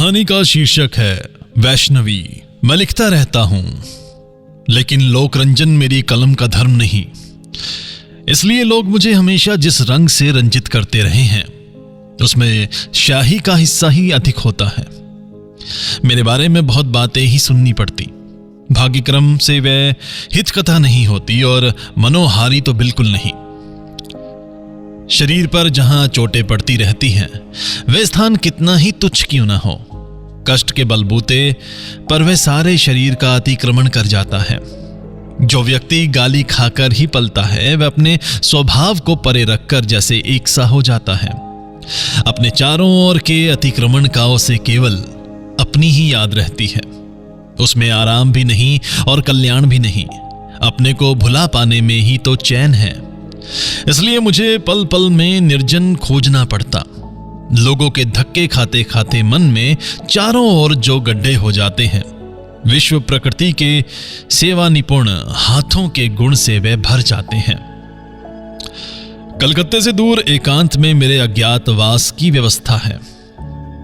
कहानी का शीर्षक है वैष्णवी। मैं लिखता रहता हूं, लेकिन लोकरंजन मेरी कलम का धर्म नहीं। इसलिए लोग मुझे हमेशा जिस रंग से रंजित करते रहे हैं उसमें शाही का हिस्सा ही अधिक होता है। मेरे बारे में बहुत बातें ही सुननी पड़ती। भाग्यक्रम से वह हितकथा नहीं होती और मनोहारी तो बिल्कुल नहीं। शरीर पर जहां चोटें पड़ती रहती हैं वह स्थान कितना ही तुच्छ क्यों ना हो, कष्ट के बलबूते पर वह सारे शरीर का अतिक्रमण कर जाता है। जो व्यक्ति गाली खाकर ही पलता है वह अपने स्वभाव को परे रखकर जैसे एक सा हो जाता है। अपने चारों ओर के अतिक्रमण का उसे केवल अपनी ही याद रहती है। उसमें आराम भी नहीं और कल्याण भी नहीं। अपने को भुला पाने में ही तो चैन है। इसलिए मुझे पल पल में निर्जन खोजना पड़ता। लोगों के धक्के खाते खाते मन में चारों ओर जो गड्ढे हो जाते हैं, विश्व प्रकृति के सेवा निपुण हाथों के गुण से वे भर जाते हैं। कलकत्ते से दूर एकांत में मेरे अज्ञातवास की व्यवस्था है।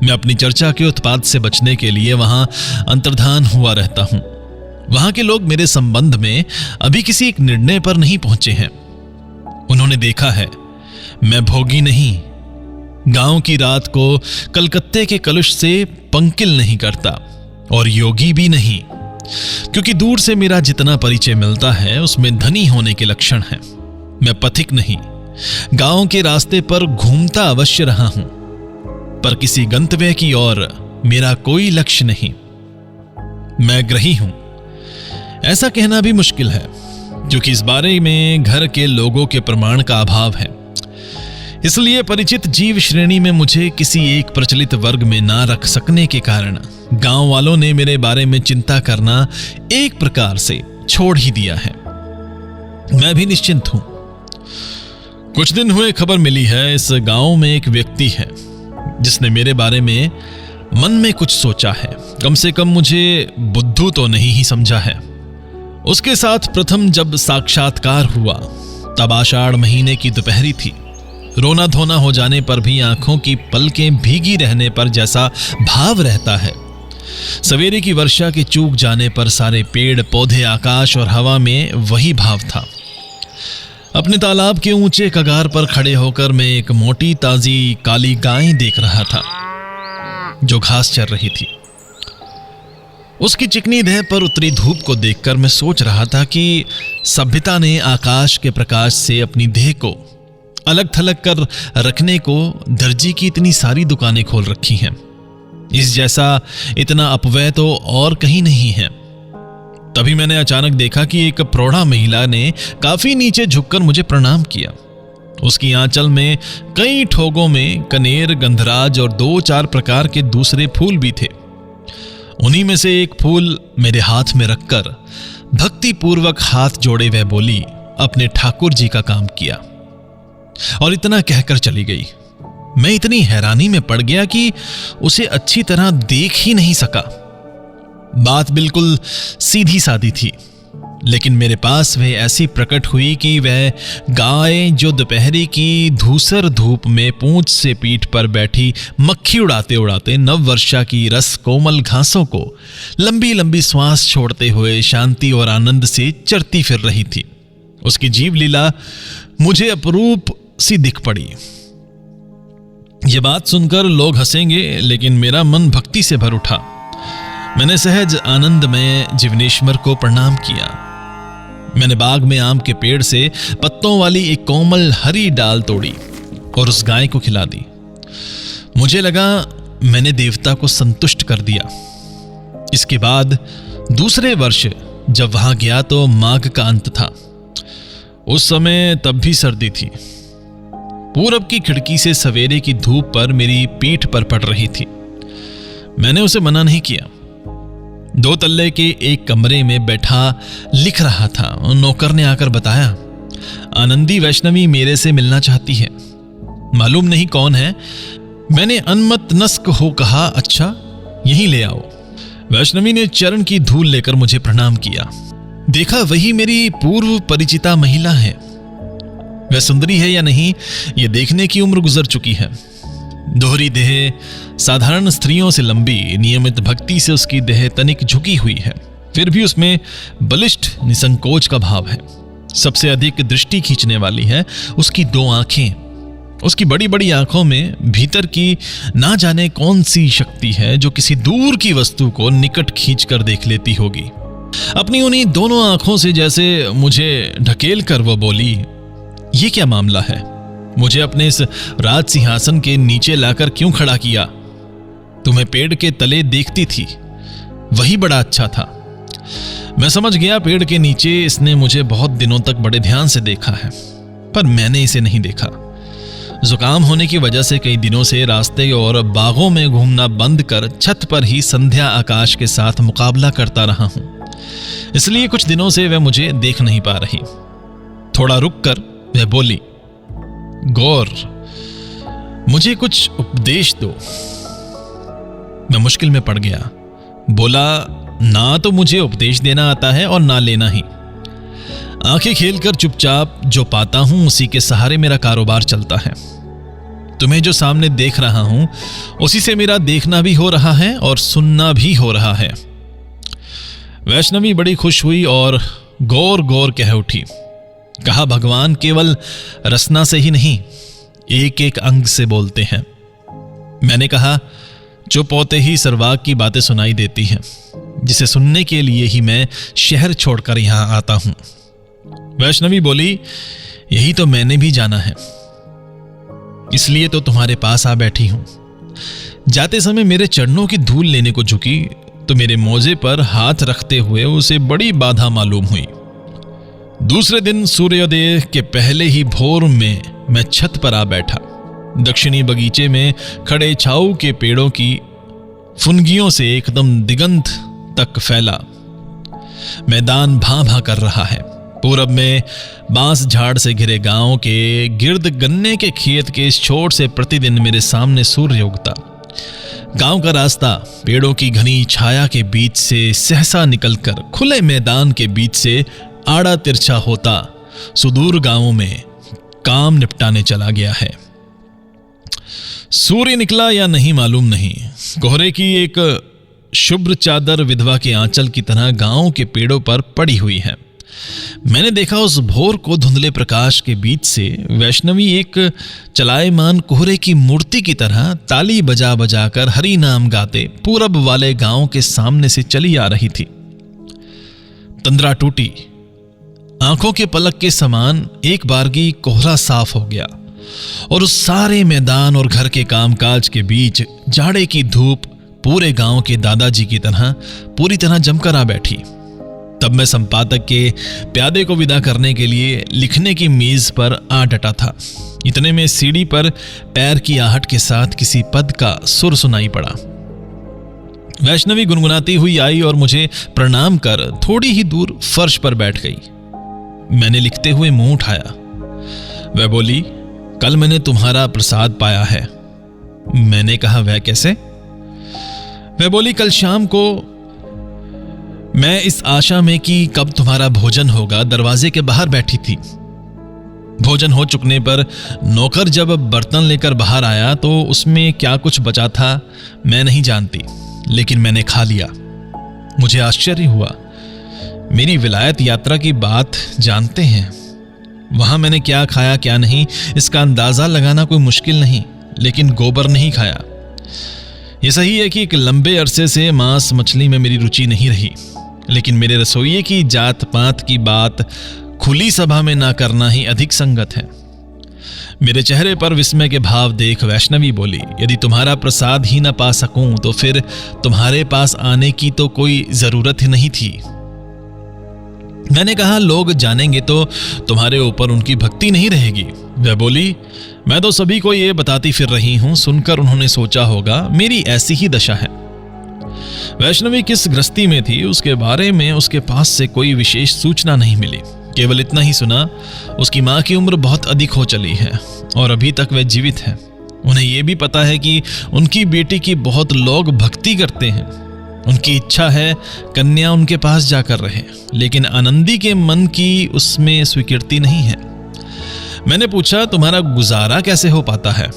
मैं अपनी चर्चा के उत्पात से बचने के लिए वहां अंतर्धान हुआ रहता हूं। वहां के लोग मेरे संबंध में अभी किसी एक निर्णय पर नहीं पहुंचे हैं। उन्होंने देखा है मैं भोगी नहीं, गांव की रात को कलकत्ते के कलुष से पंकिल नहीं करता और योगी भी नहीं, क्योंकि दूर से मेरा जितना परिचय मिलता है उसमें धनी होने के लक्षण हैं। मैं पथिक नहीं, गांव के रास्ते पर घूमता अवश्य रहा हूं, पर किसी गंतव्य की ओर मेरा कोई लक्ष्य नहीं। मैं ग्रही हूं, ऐसा कहना भी मुश्किल है, क्योंकि इस बारे में घर के लोगों के प्रमाण का अभाव है। इसलिए परिचित जीव श्रेणी में मुझे किसी एक प्रचलित वर्ग में ना रख सकने के कारण गांव वालों ने मेरे बारे में चिंता करना एक प्रकार से छोड़ ही दिया है। मैं भी निश्चिंत हूं। कुछ दिन हुए खबर मिली है इस गांव में एक व्यक्ति है जिसने मेरे बारे में मन में कुछ सोचा है। कम से कम मुझे बुद्धू तो नहीं ही समझा है। उसके साथ प्रथम जब साक्षात्कार हुआ तब आषाढ़ महीने की दोपहरी थी। रोना धोना हो जाने पर भी आंखों की पलकें भीगी रहने पर जैसा भाव रहता है, सवेरे की वर्षा के चूक जाने पर सारे पेड़ पौधे आकाश और हवा में वही भाव था। अपने तालाब के ऊंचे कगार पर खड़े होकर मैं एक मोटी ताजी काली गाय देख रहा था जो घास चर रही थी। उसकी चिकनी देह पर उतरी धूप को देखकर मैं सोच रहा था कि सभ्यता ने आकाश के प्रकाश से अपनी देह को अलग थलग कर रखने को दर्जी की इतनी सारी दुकानें खोल रखी हैं। इस जैसा इतना अपव्यय तो और कहीं नहीं है। तभी मैंने अचानक देखा कि एक प्रौढ़ा महिला ने काफी नीचे झुककर मुझे प्रणाम किया। उसकी आंचल में कई ठोगों में कनेर, गंधराज और 2-4 प्रकार के दूसरे फूल भी थे। उन्हीं में से एक फूल मेरे हाथ में रखकर भक्ति पूर्वक हाथ जोड़े वह बोली, अपने ठाकुर जी का काम किया, और इतना कहकर चली गई। मैं इतनी हैरानी में पड़ गया कि उसे अच्छी तरह देख ही नहीं सका। बात बिल्कुल सीधी सादी थी, लेकिन मेरे पास वह ऐसी प्रकट हुई कि वह गाय जो दोपहरी की धूसर धूप में पूंछ से पीठ पर बैठी मक्खी उड़ाते उड़ाते नववर्षा की रस कोमल घासों को लंबी लंबी श्वास छोड़ते हुए शांति और आनंद से चरती फिर रही थी। उसकी जीव लीला मुझे अपरूप सी दिख पड़ी। यह बात सुनकर लोग हंसेंगे, लेकिन मेरा मन भक्ति से भर उठा। मैंने सहज आनंद में जीवनेश्वर को प्रणाम किया। मैंने बाग में आम के पेड़ से पत्तों वाली एक कोमल हरी डाल तोड़ी और उस गाय को खिला दी। मुझे लगा मैंने देवता को संतुष्ट कर दिया। इसके बाद दूसरे वर्ष जब वहां गया तो माघ का अंत था। उस समय तब भी सर्दी थी। पूरब की खिड़की से सवेरे की धूप पर मेरी पीठ पर पड़ रही थी। मैंने उसे मना नहीं किया। 2 तल्ले के एक कमरे में बैठा लिख रहा था। नौकर ने आकर बताया, आनंदी वैष्णवी मेरे से मिलना चाहती है। मालूम नहीं कौन है। मैंने अनमत नस्क हो कहा, अच्छा यहीं ले आओ। वैष्णवी ने चरण की धूल लेकर मुझे प्रणाम किया। देखा वही मेरी पूर्व परिचिता महिला है। वह सुंदरी है या नहीं, यह देखने की उम्र गुजर चुकी है। दोहरी देह साधारण स्त्रियों से लंबी, नियमित भक्ति से उसकी देह तनिक झुकी हुई है, फिर भी उसमें बलिष्ठ निसंकोच का भाव है। सबसे अधिक दृष्टि खींचने वाली है उसकी 2 आंखें। उसकी बड़ी बड़ी आंखों में भीतर की ना जाने कौन सी शक्ति है जो किसी दूर की वस्तु को निकट खींच कर देख लेती होगी। अपनी उन्हीं दोनों आंखों से जैसे मुझे ढकेल कर वो बोली, ये क्या मामला है? मुझे अपने इस राज सिंहासन के नीचे लाकर क्यों खड़ा किया? तुम्हें पेड़ के तले देखती थी, वही बड़ा अच्छा था। मैं समझ गया पेड़ के नीचे इसने मुझे बहुत दिनों तक बड़े ध्यान से देखा है, पर मैंने इसे नहीं देखा। जुकाम होने की वजह से कई दिनों से रास्ते और बागों में घूमना बंद कर छत पर ही संध्या आकाश के साथ मुकाबला करता रहा हूं, इसलिए कुछ दिनों से वह मुझे देख नहीं पा रही। थोड़ा रुककर वह बोली, गौर, मुझे कुछ उपदेश दो। मैं मुश्किल में पड़ गया। बोला, ना तो मुझे उपदेश देना आता है और ना लेना ही। आंखें खेलकर चुपचाप जो पाता हूं उसी के सहारे मेरा कारोबार चलता है। तुम्हें जो सामने देख रहा हूं उसी से मेरा देखना भी हो रहा है और सुनना भी हो रहा है। वैष्णवी बड़ी खुश हुई और गौर गौर कह उठी। कहा, भगवान केवल रसना से ही नहीं, एक एक अंग से बोलते हैं। मैंने कहा, चुप होते ही सर्वाग की बातें सुनाई देती हैं, जिसे सुनने के लिए ही मैं शहर छोड़कर यहां आता हूं। वैष्णवी बोली, यही तो मैंने भी जाना है, इसलिए तो तुम्हारे पास आ बैठी हूं। जाते समय मेरे चरणों की धूल लेने को झुकी तो मेरे मोजे पर हाथ रखते हुए उसे बड़ी बाधा मालूम हुई। दूसरे दिन सूर्योदय के पहले ही भोर में मैं छत पर आ बैठा। दक्षिणी बगीचे में खड़े छाऊ के पेड़ों की फुनगियों से एकदम दिगंत तक फैला मैदान भां भां कर रहा है। पूरब में बांस झाड़ से घिरे गांव के गिर्द गन्ने के खेत के इस छोर से प्रतिदिन मेरे सामने सूर्य उगता। गांव का रास्ता पेड़ों की घनी छाया के बीच से सहसा निकलकर खुले मैदान के बीच से आड़ा तिरछा होता सुदूर गांवों में काम निपटाने चला गया है। सूर्य निकला या नहीं मालूम नहीं। कोहरे की एक शुभ्र चादर विधवा के आंचल की तरह गांव के पेड़ों पर पड़ी हुई है। मैंने देखा उस भोर को धुंधले प्रकाश के बीच से वैष्णवी एक चलायमान कोहरे की मूर्ति की तरह ताली बजा बजा कर हरि नाम गाते पूरब वाले गांव के सामने से चली आ रही थी। तंद्रा टूटी। आंखों के पलक के समान एक बारगी कोहरा साफ हो गया और उस सारे मैदान और घर के कामकाज के बीच जाड़े की धूप पूरे गांव के दादाजी की तरह पूरी तरह जमकर आ बैठी। तब मैं संपादक के प्यादे को विदा करने के लिए लिखने की मेज पर आ डटा था। इतने में सीढ़ी पर पैर की आहट के साथ किसी पद का सुर सुनाई पड़ा। वैष्णवी गुनगुनाती हुई आई और मुझे प्रणाम कर थोड़ी ही दूर फर्श पर बैठ गई। मैंने लिखते हुए मुंह उठाया। वह बोली, कल मैंने तुम्हारा प्रसाद पाया है। मैंने कहा, वह कैसे? वह बोली, कल शाम को मैं इस आशा में कि कब तुम्हारा भोजन होगा दरवाजे के बाहर बैठी थी। भोजन हो चुकने पर नौकर जब बर्तन लेकर बाहर आया तो उसमें क्या कुछ बचा था मैं नहीं जानती, लेकिन मैंने खा लिया। मुझे आश्चर्य हुआ। मेरी विलायत यात्रा की बात जानते हैं। वहां मैंने क्या खाया क्या नहीं इसका अंदाजा लगाना कोई मुश्किल नहीं, लेकिन गोबर नहीं खाया। यह सही है कि एक लंबे अरसे से मांस मछली में मेरी रुचि नहीं रही, लेकिन मेरे रसोइये की जात पात की बात खुली सभा में ना करना ही अधिक संगत है। मेरे चेहरे पर विस्मय के भाव देख वैष्णवी बोली, यदि तुम्हारा प्रसाद ही न पा सकूं तो फिर तुम्हारे पास आने की तो कोई जरूरत ही नहीं थी। मैंने कहा, लोग जानेंगे तो तुम्हारे ऊपर उनकी भक्ति नहीं रहेगी। वह बोली, मैं तो सभी को ये बताती फिर रही हूं। सुनकर उन्होंने सोचा होगा मेरी ऐसी ही दशा है। वैष्णवी किस गृहस्थी में थी उसके बारे में उसके पास से कोई विशेष सूचना नहीं मिली। केवल इतना ही सुना, उसकी मां की उम्र बहुत अधिक हो चली है और अभी तक वह जीवित है। उन्हें यह भी पता है कि उनकी बेटी की बहुत लोग भक्ति करते हैं। उनकी इच्छा है कन्या उनके पास जाकर रहे, लेकिन आनंदी के मन की उसमें स्वीकृति नहीं है। मैंने पूछा, तुम्हारा गुजारा कैसे हो पाता है?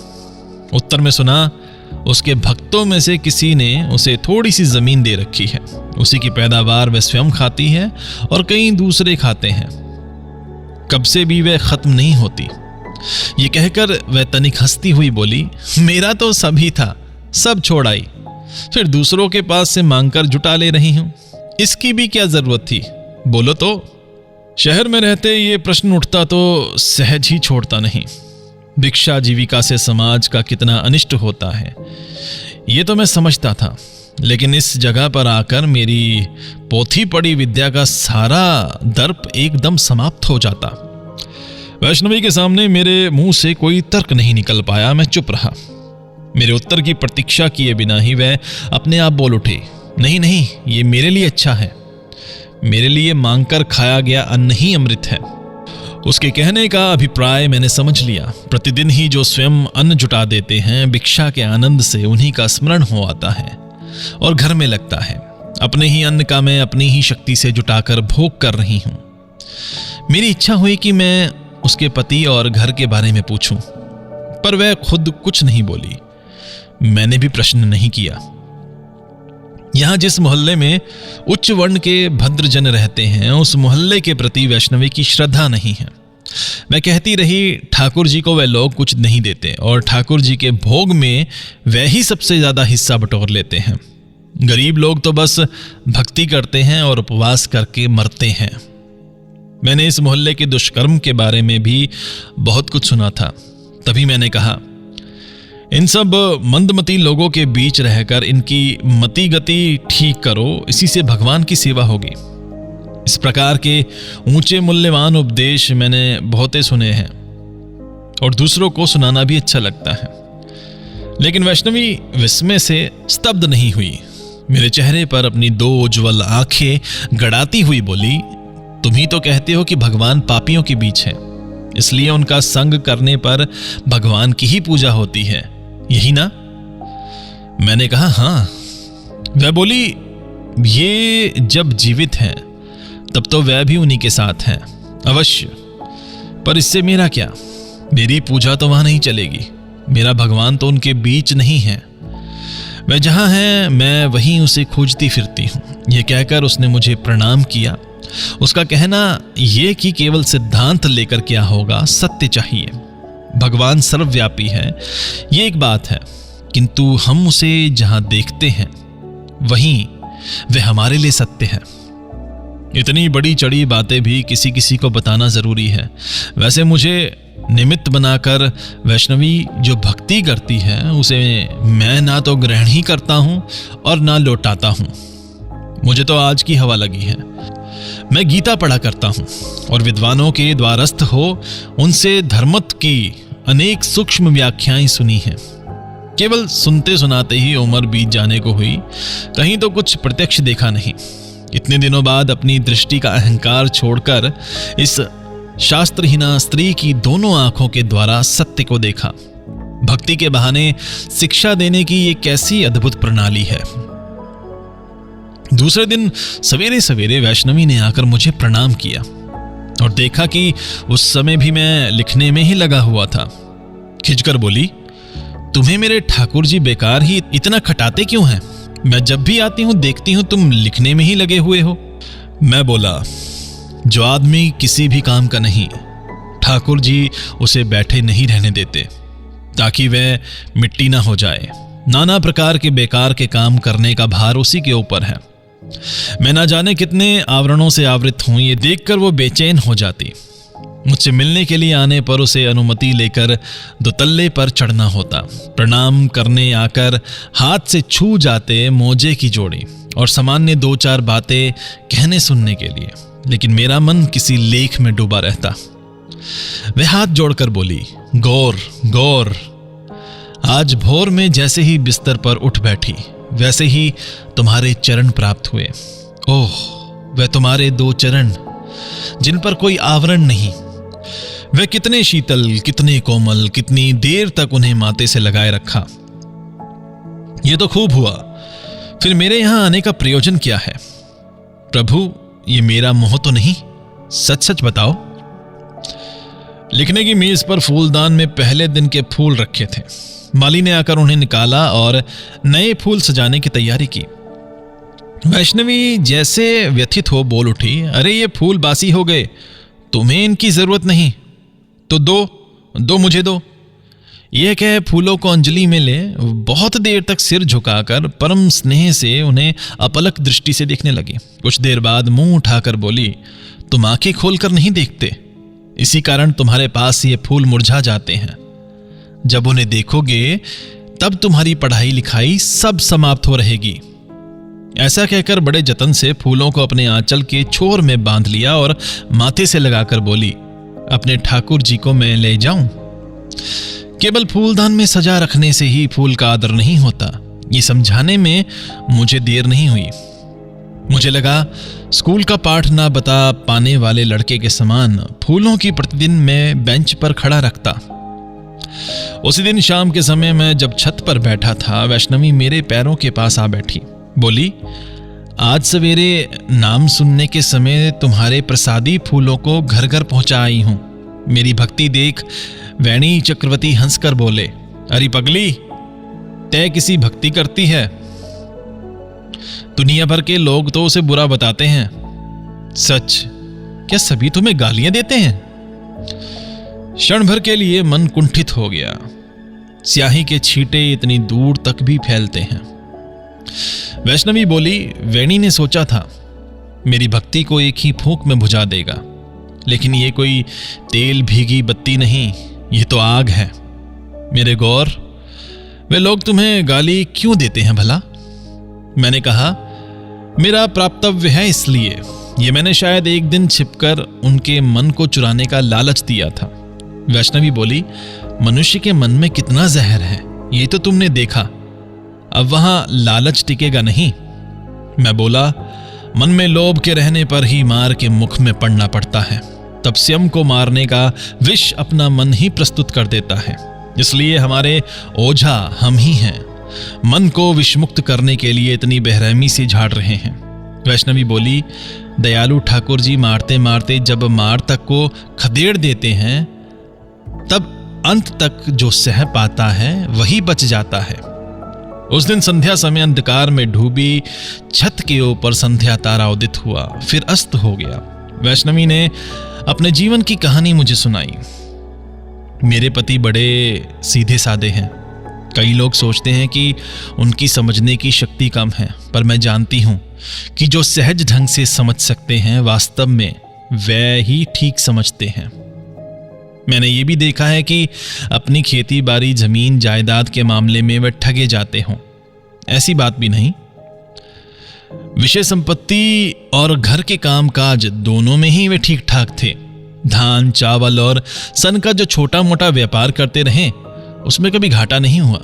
उत्तर में सुना, उसके भक्तों में से किसी ने उसे थोड़ी सी जमीन दे रखी है, उसी की पैदावार वह स्वयं खाती है और कई दूसरे खाते हैं, कब से भी वह खत्म नहीं होती। ये कहकर वह तनिक हंसती हुई बोली, मेरा तो सभी था, सब छोड़ आई, फिर दूसरों के पास से मांगकर जुटा ले रही हूं, इसकी भी क्या जरूरत थी, बोलो तो। शहर में रहते ये प्रश्न उठता तो सहज ही छोड़ता नहीं। भिक्षा जीविका से समाज का कितना अनिष्ट होता है ये तो मैं समझता था, लेकिन इस जगह पर आकर मेरी पोथी पढ़ी विद्या का सारा दर्प एकदम समाप्त हो जाता। वैष्णवी के सामने मेरे मुंह से कोई तर्क नहीं निकल पाया। मैं चुप रहा। मेरे उत्तर की प्रतीक्षा किए बिना ही वह अपने आप बोल उठे, नहीं नहीं, ये मेरे लिए अच्छा है, मेरे लिए मांगकर खाया गया अन्न ही अमृत है। उसके कहने का अभिप्राय मैंने समझ लिया। प्रतिदिन ही जो स्वयं अन्न जुटा देते हैं, भिक्षा के आनंद से उन्हीं का स्मरण हो आता है और घर में लगता है। अपने ही अन्न का मैं अपनी ही शक्ति से जुटाकर भोग कर रही हूं। मेरी इच्छा हुई कि मैं उसके पति और घर के बारे में पूछूं, पर वह खुद कुछ नहीं बोली। मैंने भी प्रश्न नहीं किया। यहां जिस मोहल्ले में उच्च वर्ण के भद्रजन रहते हैं, उस मोहल्ले के प्रति वैष्णवी की श्रद्धा नहीं है। मैं कहती रही, ठाकुर जी को वह लोग कुछ नहीं देते और ठाकुर जी के भोग में वह ही सबसे ज्यादा हिस्सा बटोर लेते हैं। गरीब लोग तो बस भक्ति करते हैं और उपवास करके मरते हैं। मैंने इस मोहल्ले के दुष्कर्म के बारे में भी बहुत कुछ सुना था। तभी मैंने कहा, इन सब मंदमती लोगों के बीच रहकर इनकी मति गति ठीक करो, इसी से भगवान की सेवा होगी। इस प्रकार के ऊंचे मूल्यवान उपदेश मैंने बहुते सुने हैं और दूसरों को सुनाना भी अच्छा लगता है। लेकिन वैष्णवी विस्मय से स्तब्ध नहीं हुई। मेरे चेहरे पर अपनी दो उज्जवल आंखें गड़ाती हुई बोली, तुम ही तो कहते हो कि भगवान पापियों के बीच है, इसलिए उनका संग करने पर भगवान की ही पूजा होती है, यही ना? मैंने कहा, हाँ। वह बोली, ये जब जीवित हैं तब तो वह भी उन्हीं के साथ हैं, अवश्य, पर इससे मेरा क्या? मेरी पूजा तो वहां नहीं चलेगी। मेरा भगवान तो उनके बीच नहीं है। वह जहां है मैं वहीं उसे खोजती फिरती हूं। यह कहकर उसने मुझे प्रणाम किया। उसका कहना यह कि केवल सिद्धांत लेकर क्या होगा, सत्य चाहिए। भगवान सर्वव्यापी है, ये एक बात है, किंतु हम उसे जहां देखते हैं वहीं वह हमारे लिए सत्य है। इतनी बड़ी चढ़ी बातें भी किसी किसी को बताना जरूरी है। वैसे मुझे निमित्त बनाकर वैष्णवी जो भक्ति करती है उसे मैं ना तो ग्रहण ही करता हूं और ना लौटाता हूं। मुझे तो आज की हवा लगी है। मैं गीता पढ़ा करता हूं और विद्वानों के द्वारस्थ हो उनसे धर्मत्व की अनेक सूक्ष्म व्याख्याएं सुनी हैं। केवल सुनते सुनाते ही उम्र बीत जाने को हुई, कहीं तो कुछ प्रत्यक्ष देखा नहीं। इतने दिनों बाद अपनी दृष्टि का अहंकार छोड़कर इस शास्त्रहीना स्त्री की दोनों आंखों के द्वारा सत्य को देखा। भक्ति के बहाने शिक्षा देने की ये कैसी अद्भुत प्रणाली है। दूसरे दिन सवेरे सवेरे वैष्णवी ने आकर मुझे प्रणाम किया और देखा कि उस समय भी मैं लिखने में ही लगा हुआ था। खिंचकर बोली, तुम्हें मेरे ठाकुर जी बेकार ही इतना खटाते क्यों हैं? मैं जब भी आती हूं देखती हूं तुम लिखने में ही लगे हुए हो। मैं बोला, जो आदमी किसी भी काम का नहीं, ठाकुर जी उसे बैठे नहीं रहने देते ताकि वह मिट्टी ना हो जाए। नाना प्रकार के बेकार के काम करने का भार उसी के ऊपर है। मैं ना जाने कितने आवरणों से आवृत हूं, ये देखकर वो बेचैन हो जाती। मुझसे मिलने के लिए आने पर उसे अनुमति लेकर दुतल्ले पर चढ़ना होता। प्रणाम करने आकर हाथ से छू जाते मोजे की जोड़ी और सामान्य दो चार बातें कहने सुनने के लिए, लेकिन मेरा मन किसी लेख में डूबा रहता। वह हाथ जोड़कर बोली, गौर गौर। आज भोर में जैसे ही बिस्तर पर उठ बैठी वैसे ही तुम्हारे चरण प्राप्त हुए। ओह, वह तुम्हारे दो चरण जिन पर कोई आवरण नहीं, वह कितने शीतल, कितने कोमल, कितनी देर तक उन्हें माथे से लगाए रखा। यह तो खूब हुआ, फिर मेरे यहां आने का प्रयोजन क्या है? प्रभु, ये मेरा मोह तो नहीं? सच सच बताओ। लिखने की मेज पर फूलदान में पहले दिन के फूल रखे थे। माली ने आकर उन्हें निकाला और नए फूल सजाने की तैयारी की। वैष्णवी जैसे व्यथित हो बोल उठी, अरे ये फूल बासी हो गए, तुम्हें इनकी जरूरत नहीं, तो दो मुझे दो। यह कह फूलों को अंजलि में ले बहुत देर तक सिर झुकाकर परम स्नेह से उन्हें अपलक दृष्टि से देखने लगी। कुछ देर बाद मुंह उठाकर बोली, तुम आंखें खोलकर नहीं देखते, इसी कारण तुम्हारे पास ये फूल मुरझा जाते हैं। जब उन्हें देखोगे तब तुम्हारी पढ़ाई लिखाई सब समाप्त हो रहेगी। ऐसा कहकर बड़े जतन से फूलों को अपने आंचल के छोर में बांध लिया और माथे से लगाकर बोली, अपने ठाकुर जी को मैं ले जाऊं? केवल फूलदान में सजा रखने से ही फूल का आदर नहीं होता, ये समझाने में मुझे देर नहीं हुई। मुझे लगा स्कूल का पाठ ना बता पाने वाले लड़के के समान फूलों की प्रतिदिन मैं बेंच पर खड़ा रखता। उसी दिन शाम के समय मैं जब छत पर बैठा था, वैष्णवी मेरे पैरों के पास आ बैठी। बोली, आज सवेरे नाम सुनने के समय तुम्हारे प्रसादी फूलों को घर घर पहुंचा आई हूं। मेरी भक्ति देख वैणी चक्रवर्ती हंसकर बोले, अरे पगली, तय किसी भक्ति करती है? दुनिया भर के लोग तो उसे बुरा बताते हैं। सच क्या सभी तुम्हें गालियां देते हैं? क्षण भर के लिए मन कुंठित हो गया। स्याही के छींटे इतनी दूर तक भी फैलते हैं। वैष्णवी बोली, वैणी ने सोचा था मेरी भक्ति को एक ही फूंक में बुझा देगा, लेकिन ये कोई तेल भीगी बत्ती नहीं, ये तो आग है। मेरे गौर, वे लोग तुम्हें गाली क्यों देते हैं भला? मैंने कहा, मेरा प्राप्तव्य है इसलिए। ये मैंने शायद एक दिन छिपकर उनके मन को चुराने का लालच दिया था। वैष्णवी बोली, मनुष्य के मन में कितना जहर है ये तो तुमने देखा, अब वहां लालच टिकेगा नहीं। मैं बोला, मन में लोभ के रहने पर ही मार के मुख में पड़ना पड़ता है। तब स्वयं को मारने का विष अपना मन ही प्रस्तुत कर देता है। इसलिए हमारे ओझा हम ही हैं, मन को विषमुक्त करने के लिए इतनी बेरहमी से झाड़ रहे हैं। वैष्णवी बोली, दयालु ठाकुर जी मारते मारते जब मार तक को खदेड़ देते हैं, तब अंत तक जो सह पाता है वही बच जाता है। उस दिन संध्या समय अंधकार में डूबी छत के ऊपर संध्या तारा उदित हुआ, फिर अस्त हो गया। वैष्णवी ने अपने जीवन की कहानी मुझे सुनाई। मेरे पति बड़े सीधे साधे हैं। कई लोग सोचते हैं कि उनकी समझने की शक्ति कम है, पर मैं जानती हूं कि जो सहज ढंग से समझ सकते हैं वास्तव में वे ही ठीक समझते हैं। मैंने ये भी देखा है कि अपनी खेती बाड़ी जमीन जायदाद के मामले में वे ठगे जाते हों। ऐसी बात भी नहीं। विषय संपत्ति और घर के कामकाज दोनों में ही वे ठीक ठाक थे। धान चावल और सन का जो छोटा मोटा व्यापार करते रहे उसमें कभी घाटा नहीं हुआ,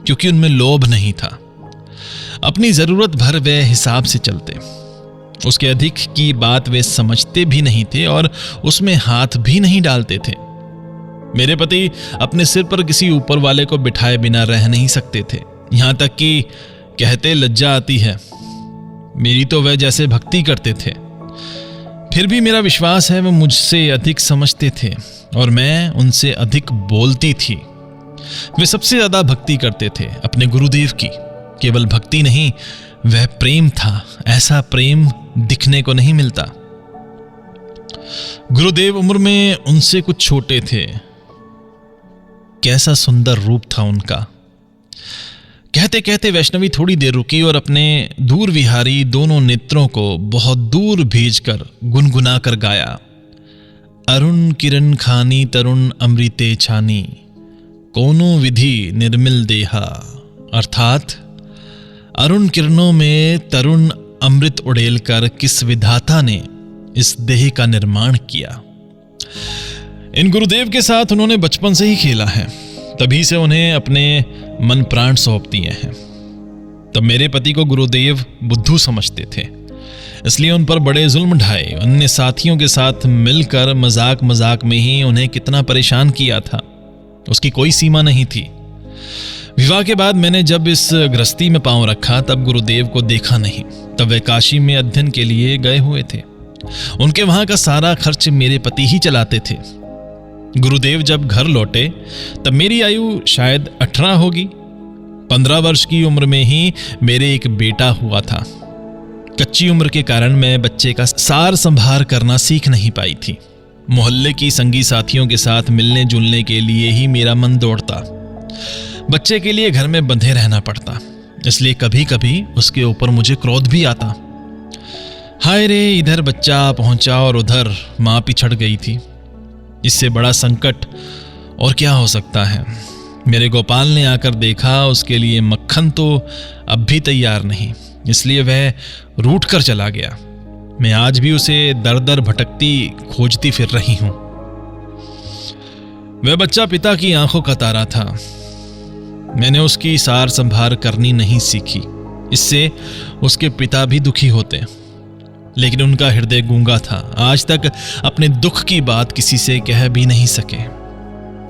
क्योंकि उनमें लोभ नहीं था। अपनी जरूरत भर वे हिसाब से चलते, उसके अधिक की बात वे समझते भी नहीं थे और उसमें हाथ भी नहीं डालते थे। मेरे पति अपने सिर पर किसी ऊपर वाले को बिठाए बिना रह नहीं सकते थे, यहां तक कि कहते लज्जा आती है। मेरी तो वह जैसे भक्ति करते थे, फिर भी मेरा विश्वास है वह मुझसे अधिक समझते थे और मैं उनसे अधिक बोलती थी। वे सबसे ज्यादा भक्ति करते थे अपने गुरुदेव की। केवल भक्ति नहीं, वह प्रेम था। ऐसा प्रेम दिखने को नहीं मिलता। गुरुदेव उम्र में उनसे कुछ छोटे थे। कैसा सुंदर रूप था उनका। कहते कहते वैष्णवी थोड़ी देर रुकी और अपने दूर विहारी दोनों नेत्रों को बहुत दूर भेजकर गुनगुना कर गाया, अरुण किरण खानी तरुण अमृते छानी, कोनो विधि निर्मिल देहा। अर्थात अरुण किरणों में तरुण अमृत उड़ेल कर किस विधाता ने इस देह का निर्माण किया। इन गुरुदेव के साथ उन्होंने बचपन से ही खेला है, तभी से उन्हें अपने मन प्राण सौंप दिए हैं। तब मेरे पति को गुरुदेव बुद्धू समझते थे, इसलिए उन पर बड़े जुल्म ढाए। अन्य साथियों के साथ मिलकर मजाक मजाक में ही उन्हें कितना परेशान किया था, उसकी कोई सीमा नहीं थी। विवाह के बाद मैंने जब इस गृहस्थी में पांव रखा तब गुरुदेव को देखा नहीं। तब वे काशी में अध्ययन के लिए गए हुए थे। उनके वहां का सारा खर्च मेरे पति ही चलाते थे। गुरुदेव जब घर लौटे तब मेरी आयु शायद 18 होगी। 15 वर्ष की उम्र में ही मेरे एक बेटा हुआ था। कच्ची उम्र के कारण मैं बच्चे का सार संभार करना सीख नहीं पाई थी। मोहल्ले की संगी साथियों के साथ मिलने जुलने के लिए ही मेरा मन दौड़ता। बच्चे के लिए घर में बंधे रहना पड़ता, इसलिए कभी कभी उसके ऊपर मुझे क्रोध भी आता। हाय रे, इधर बच्चा पहुंचा और उधर मां पिछड़ गई थी। इससे बड़ा संकट और क्या हो सकता है। मेरे गोपाल ने आकर देखा, उसके लिए मक्खन तो अब भी तैयार नहीं, इसलिए वह रूठ कर चला गया। मैं आज भी उसे दर दर भटकती खोजती फिर रही हूं। वह बच्चा पिता की आंखों का तारा था। मैंने उसकी सार संभार करनी नहीं सीखी, इससे उसके पिता भी दुखी होते, लेकिन उनका हृदय गूंगा था। आज तक अपने दुख की बात किसी से कह भी नहीं सके।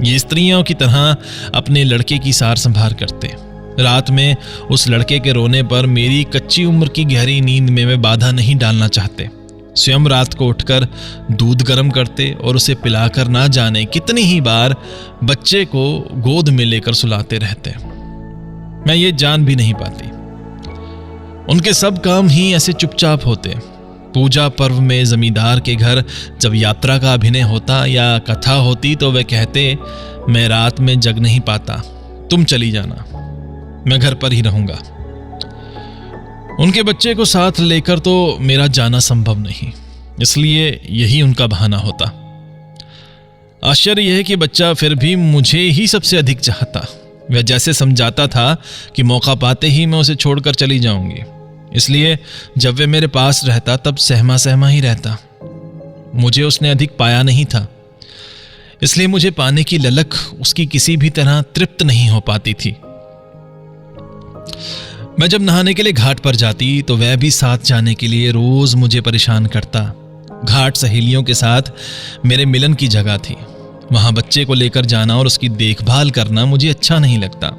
ये स्त्रियों की तरह अपने लड़के की सार संभार करते। रात में उस लड़के के रोने पर मेरी कच्ची उम्र की गहरी नींद में वे बाधा नहीं डालना चाहते। स्वयं रात को उठकर दूध गर्म करते और उसे पिलाकर ना जाने कितनी ही बार बच्चे को गोद में लेकर सुलाते रहते। मैं ये जान भी नहीं पाती। उनके सब काम ही ऐसे चुपचाप होते। पूजा पर्व में जमींदार के घर जब यात्रा का अभिनय होता या कथा होती तो वे कहते, मैं रात में जग नहीं पाता, तुम चली जाना, मैं घर पर ही रहूंगा। उनके बच्चे को साथ लेकर तो मेरा जाना संभव नहीं, इसलिए यही उनका बहाना होता। आश्चर्य यह है कि बच्चा फिर भी मुझे ही सबसे अधिक चाहता। वह जैसे समझाता था कि मौका पाते ही मैं उसे छोड़कर चली जाऊंगी, इसलिए जब वह मेरे पास रहता तब सहमा सहमा ही रहता। मुझे उसने अधिक पाया नहीं था, इसलिए मुझे पाने की ललक उसकी किसी भी तरह तृप्त नहीं हो पाती थी। मैं जब नहाने के लिए घाट पर जाती तो वह भी साथ जाने के लिए रोज मुझे परेशान करता। घाट सहेलियों के साथ मेरे मिलन की जगह थी। वहां बच्चे को लेकर जाना और उसकी देखभाल करना मुझे अच्छा नहीं लगता,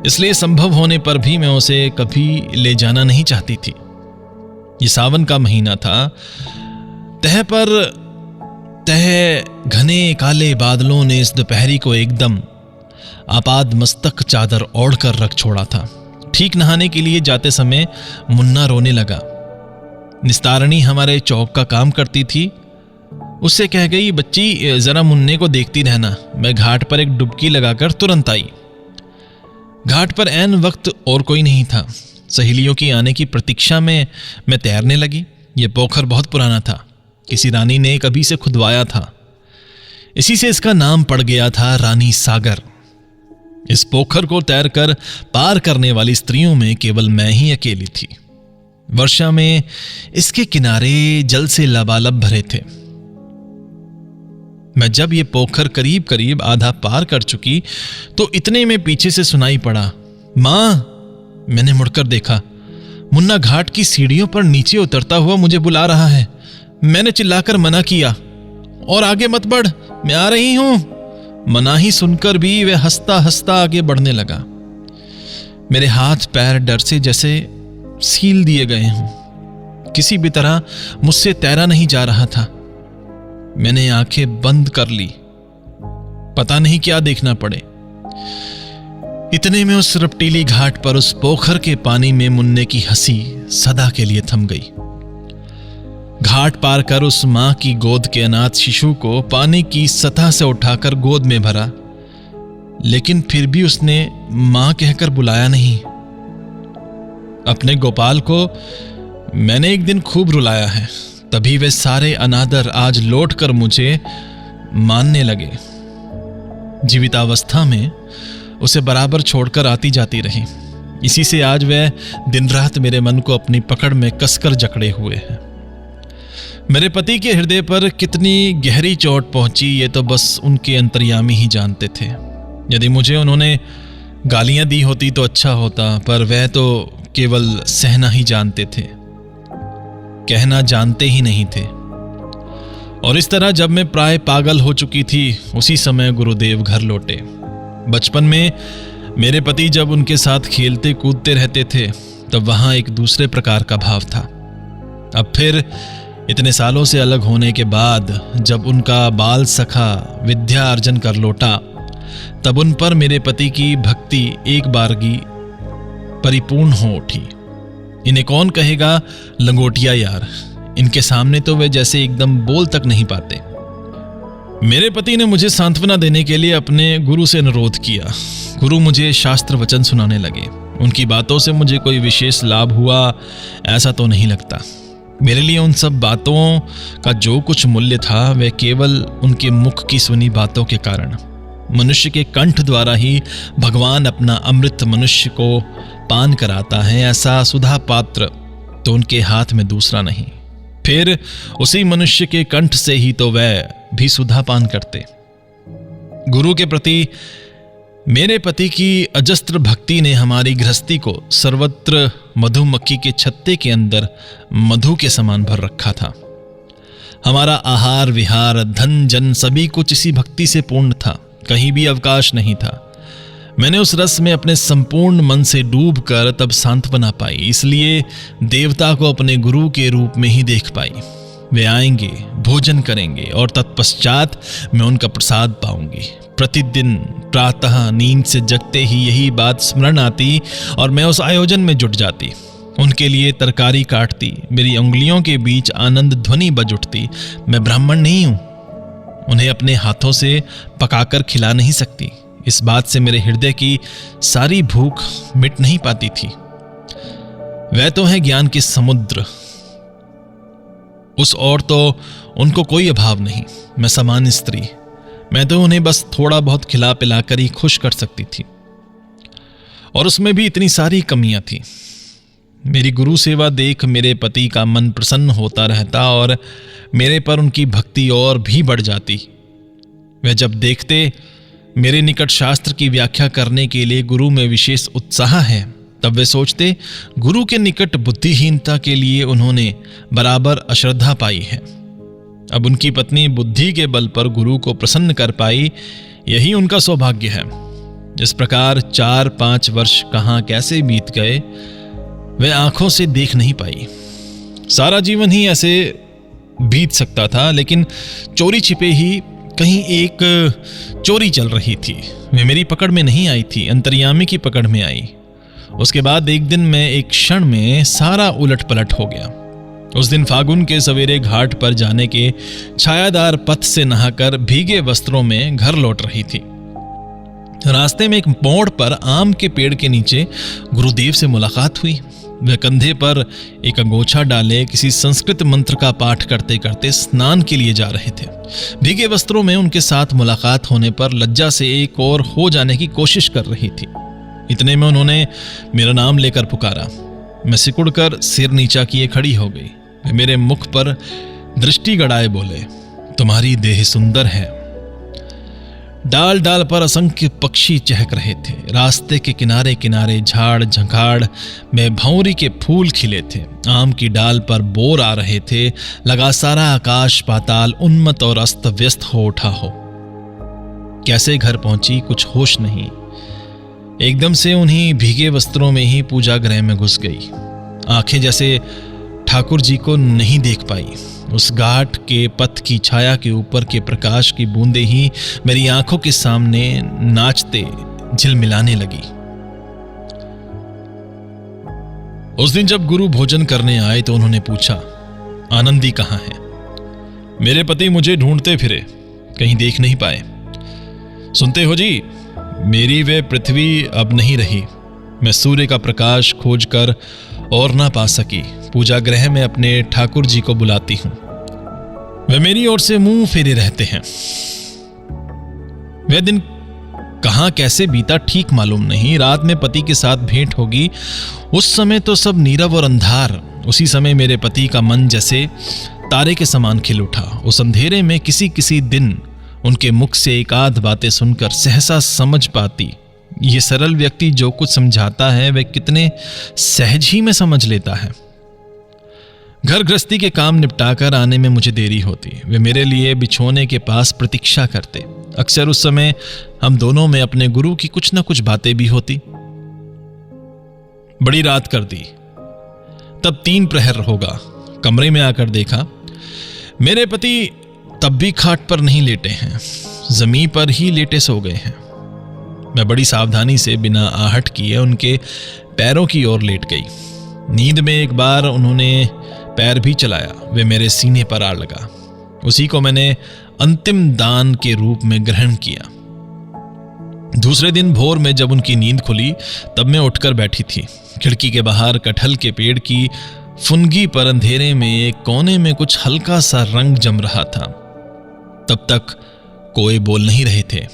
इसलिए संभव होने पर भी मैं उसे कभी ले जाना नहीं चाहती थी। ये सावन का महीना था। तह पर तह घने काले बादलों ने इस दोपहरी को एकदम आपाद मस्तक चादर ओढ़कर रख छोड़ा था। ठीक नहाने के लिए जाते समय मुन्ना रोने लगा। निस्तारणी हमारे चौक का काम करती थी, उससे कह गई, बच्ची जरा मुन्ने को देखती रहना। मैं घाट पर एक डुबकी लगाकर तुरंत आई। घाट पर ऐन वक्त और कोई नहीं था। सहेलियों की आने की प्रतीक्षा में मैं तैरने लगी। यह पोखर बहुत पुराना था, किसी रानी ने कभी से खुदवाया था। इसी से इसका नाम पड़ गया था रानी सागर। इस पोखर को तैरकर पार करने वाली स्त्रियों में केवल मैं ही अकेली थी। वर्षा में इसके किनारे जल से लबालब भरे थे। मैं जब ये पोखर करीब करीब आधा पार कर चुकी तो इतने में पीछे से सुनाई पड़ा, मां। मैंने मुड़कर देखा, मुन्ना घाट की सीढ़ियों पर नीचे उतरता हुआ मुझे बुला रहा है। मैंने चिल्लाकर मना किया, और आगे मत बढ़, मैं आ रही हूं। मनाही सुनकर भी वह हंसता हंसता आगे बढ़ने लगा। मेरे हाथ पैर डर से जैसे सील दिए गए हों। किसी भी तरह मुझसे तैरा नहीं जा रहा था। मैंने आंखें बंद कर ली, पता नहीं क्या देखना पड़े। इतने में उस रपटीली घाट पर उस पोखर के पानी में मुन्ने की हंसी सदा के लिए थम गई। घाट पार कर उस मां की गोद के अनाथ शिशु को पानी की सतह से उठाकर गोद में भरा, लेकिन फिर भी उसने मां कहकर बुलाया नहीं। अपने गोपाल को मैंने एक दिन खूब रुलाया है, तभी वे सारे अनादर आज लौटकर मुझे मानने लगे। जीवितावस्था में उसे बराबर छोड़कर आती जाती रही। इसी से आज वह दिन रात मेरे मन को अपनी पकड़ में कसकर जकड़े हुए हैं। मेरे पति के हृदय पर कितनी गहरी चोट पहुंची ये तो बस उनके अंतर्यामी ही जानते थे। यदि मुझे उन्होंने गालियां दी होती तो अच्छा होता, पर वह तो केवल सहना ही जानते थे, कहना जानते ही नहीं थे। और इस तरह जब मैं प्राय पागल हो चुकी थी, उसी समय गुरुदेव घर लौटे। बचपन में मेरे पति जब उनके साथ खेलते कूदते रहते थे, तब वहां एक दूसरे प्रकार का भाव था। अब फिर इतने सालों से अलग होने के बाद जब उनका बाल सखा विद्या अर्जन कर लौटा, तब उन पर मेरे पति की भक्ति एक बारगी परिपूर्ण हो उठी। इन्हें कौन कहेगा लंगोटिया यार, इनके सामने तो वे जैसे एकदम बोल तक नहीं पाते। मेरे पति ने मुझे सांत्वना देने के लिए अपने गुरु से अनुरोध किया। गुरु मुझे शास्त्र वचन सुनाने लगे। उनकी बातों से मुझे कोई विशेष लाभ हुआ ऐसा तो नहीं लगता। मेरे लिए उन सब बातों का जो कुछ मूल्य था वह केवल उनके मुख की सुनी बातों के कारण। मनुष्य के कंठ द्वारा ही भगवान अपना अमृत मनुष्य को पान कराता है, ऐसा सुधा पात्र तो उनके हाथ में दूसरा नहीं। फिर उसी मनुष्य के कंठ से ही तो वह भी सुधा पान करते। गुरु के प्रति मेरे पति की अजस्त्र भक्ति ने हमारी गृहस्थी को सर्वत्र मधुमक्खी के छत्ते के अंदर मधु के समान भर रखा था। हमारा आहार विहार धन जन सभी कुछ इसी भक्ति से पूर्ण था, कहीं भी अवकाश नहीं था। मैंने उस रस में अपने संपूर्ण मन से डूबकर तब सांत्वना पाई, इसलिए देवता को अपने गुरु के रूप में ही देख पाई। वे आएंगे, भोजन करेंगे और तत्पश्चात मैं उनका प्रसाद पाऊंगी। प्रतिदिन प्रातः नींद से जगते ही यही बात स्मरण आती और मैं उस आयोजन में जुट जाती। उनके लिए तरकारी काटती, मेरी उंगलियों के बीच आनंद ध्वनि बज उठती। मैं ब्राह्मण नहीं हूं, उन्हें अपने हाथों से पकाकर खिला नहीं सकती। इस बात से मेरे हृदय की सारी भूख मिट नहीं पाती थी। वह तो है ज्ञान के समुद्र, उस और तो उनको कोई अभाव नहीं। मैं सामान्य स्त्री, मैं तो उन्हें बस थोड़ा बहुत खिला पिलाकर ही खुश कर सकती थी, और उसमें भी इतनी सारी कमियां थी। मेरी गुरु सेवा देख मेरे पति का मन प्रसन्न होता रहता और मेरे पर उनकी भक्ति और भी बढ़ जाती। वह जब देखते मेरे निकट शास्त्र की व्याख्या करने के लिए गुरु में विशेष उत्साह है, तब वे सोचते गुरु के निकट बुद्धिहीनता के लिए उन्होंने बराबर अश्रद्धा पाई है। अब उनकी पत्नी बुद्धि के बल पर गुरु को प्रसन्न कर पाई, यही उनका सौभाग्य है। इस प्रकार 4-5 वर्ष कहां कैसे बीत गए वह आंखों से देख नहीं पाई। सारा जीवन ही ऐसे बीत सकता था, लेकिन चोरी छिपे ही कहीं एक चोरी चल रही थी। वे मेरी पकड़ में नहीं आई थी, अंतर्यामी की पकड़ में आई। उसके बाद एक दिन में एक क्षण में सारा उलट पलट हो गया। उस दिन फागुन के सवेरे घाट पर जाने के छायादार पथ से नहाकर भीगे वस्त्रों में घर लौट रही थी। रास्ते में एक मोड़ पर आम के पेड़ के नीचे गुरुदेव से मुलाकात हुई। वे कंधे पर एक अंगोछा डाले किसी संस्कृत मंत्र का पाठ करते करते स्नान के लिए जा रहे थे। भीगे वस्त्रों में उनके साथ मुलाकात होने पर लज्जा से एक और हो जाने की कोशिश कर रही थी। इतने में उन्होंने मेरा नाम लेकर पुकारा। मैं सिकुड़कर सिर नीचा किए खड़ी हो गई। वे मेरे मुख पर दृष्टि गड़ाए बोले, तुम्हारी देह सुंदर है। डाल डाल पर असंख्य पक्षी चहक रहे थे। रास्ते के किनारे किनारे झाड़ झंखाड़ में भंवरी के फूल खिले थे। आम की डाल पर बोर आ रहे थे। लगा सारा आकाश पाताल उन्मत्त और अस्त व्यस्त हो उठा हो। कैसे घर पहुंची कुछ होश नहीं। एकदम से उन्हीं भीगे वस्त्रों में ही पूजा गृह में घुस गई। आंखें जैसे ठाकुर जी को नहीं देख पाई। उस घाट के पथ की छाया के ऊपर के प्रकाश की बूंदें ही मेरी आंखों के सामने नाचते झिलमिलाने लगी। उस दिन जब गुरु भोजन करने आए तो उन्होंने पूछा, आनंदी कहाँ है? मेरे पति मुझे ढूंढते फिरे, कहीं देख नहीं पाए। सुनते हो जी, मेरी वे पृथ्वी अब नहीं रही। मैं सूर्य का प्रकाश खोजकर और ना पा सकी। पूजा गृह में अपने ठाकुर जी को बुलाती हूं। वे मेरी ओर से मुंह फेरे रहते हैं। वह दिन कहां कैसे बीता ठीक मालूम नहीं। रात में पति के साथ भेंट होगी। उस समय तो सब नीरव और अंधार। उसी समय मेरे पति का मन जैसे तारे के समान खिल उठा। उस अंधेरे में किसी किसी दिन उनके मुख से एक आध बातें सुनकर सहसा समझ पाती। ये सरल व्यक्ति जो कुछ समझाता है वह कितने सहज ही में समझ लेता है। घर गृहस्थी के काम निपटाकर आने में मुझे देरी होती। वे मेरे लिए बिछोने के पास प्रतीक्षा करते। अक्सर उस समय हम दोनों में अपने गुरु की कुछ न कुछ बातें भी होती। बड़ी रात कर दी। तब 3 प्रहर होगा। कमरे में आकर देखा मेरे पति तब भी खाट पर नहीं लेटे हैं, जमीन पर ही लेटे सो गए हैं। मैं बड़ी सावधानी से बिना आहट किए उनके पैरों की ओर लेट गई। नींद में एक बार उन्होंने पैर भी चलाया, वे मेरे सीने पर आ लगा। उसी को मैंने अंतिम दान के रूप में ग्रहण किया। दूसरे दिन भोर में जब उनकी नींद खुली तब मैं उठकर बैठी थी। खिड़की के बाहर कटहल के पेड़ की फुनगी पर अंधेरे में एक कोने में कुछ हल्का सा रंग जम रहा था। तब तक कोई बोल नहीं रहे थे।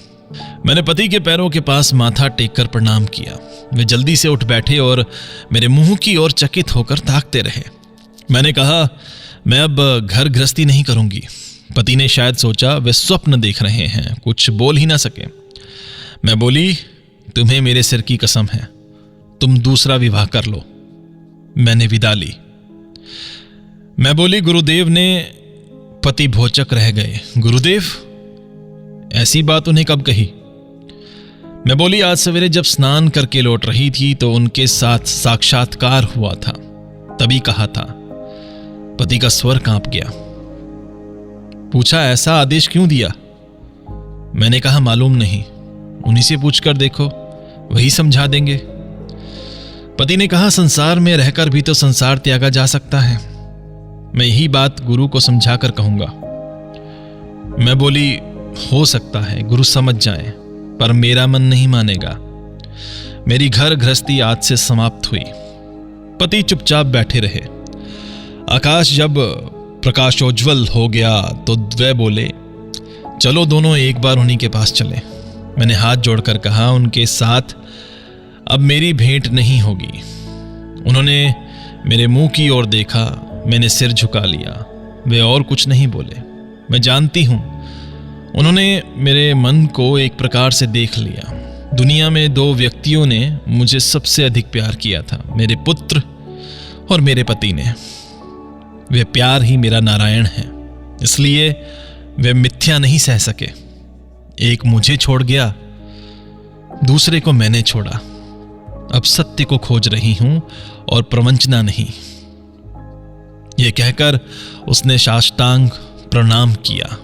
मैंने पति के पैरों के पास माथा टेककर प्रणाम किया। वे जल्दी से उठ बैठे और मेरे मुंह की ओर चकित होकर ताकते रहे। मैंने कहा, मैं अब घर गृहस्थी नहीं करूंगी। पति ने शायद सोचा वे स्वप्न देख रहे हैं, कुछ बोल ही ना सके। मैं बोली, तुम्हें मेरे सिर की कसम है, तुम दूसरा विवाह कर लो। मैंने विदा ली। मैं बोली, गुरुदेव ने। पति भौचक रह गए। गुरुदेव? ऐसी बात उन्हें कब कही? मैं बोली, आज सवेरे जब स्नान करके लौट रही थी तो उनके साथ साक्षात्कार हुआ था, तभी कहा था। पति का स्वर कांप गया। पूछा, ऐसा आदेश क्यों दिया? मैंने कहा, मालूम नहीं, उन्हीं से पूछकर देखो, वही समझा देंगे। पति ने कहा, संसार में रहकर भी तो संसार त्यागा जा सकता है। मैं यही बात गुरु को समझाकर कहूंगा। मैं बोली, हो सकता है गुरु समझ जाएं, पर मेरा मन नहीं मानेगा। मेरी घर गृहस्थी आज से समाप्त हुई। पति चुपचाप बैठे रहे। आकाश जब प्रकाशोज्वल हो गया तो वे बोले, चलो दोनों एक बार उन्हीं के पास चले। मैंने हाथ जोड़कर कहा, उनके साथ अब मेरी भेंट नहीं होगी। उन्होंने मेरे मुंह की ओर देखा, मैंने सिर झुका लिया। वे और कुछ नहीं बोले। मैं जानती हूं उन्होंने मेरे मन को एक प्रकार से देख लिया। दुनिया में दो व्यक्तियों ने मुझे सबसे अधिक प्यार किया था, मेरे पुत्र और मेरे पति ने। वे प्यार ही मेरा नारायण है, इसलिए वे मिथ्या नहीं सह सके। एक मुझे छोड़ गया, दूसरे को मैंने छोड़ा। अब सत्य को खोज रही हूं और प्रवंचना नहीं। यह कहकर उसने साष्टांग प्रणाम किया।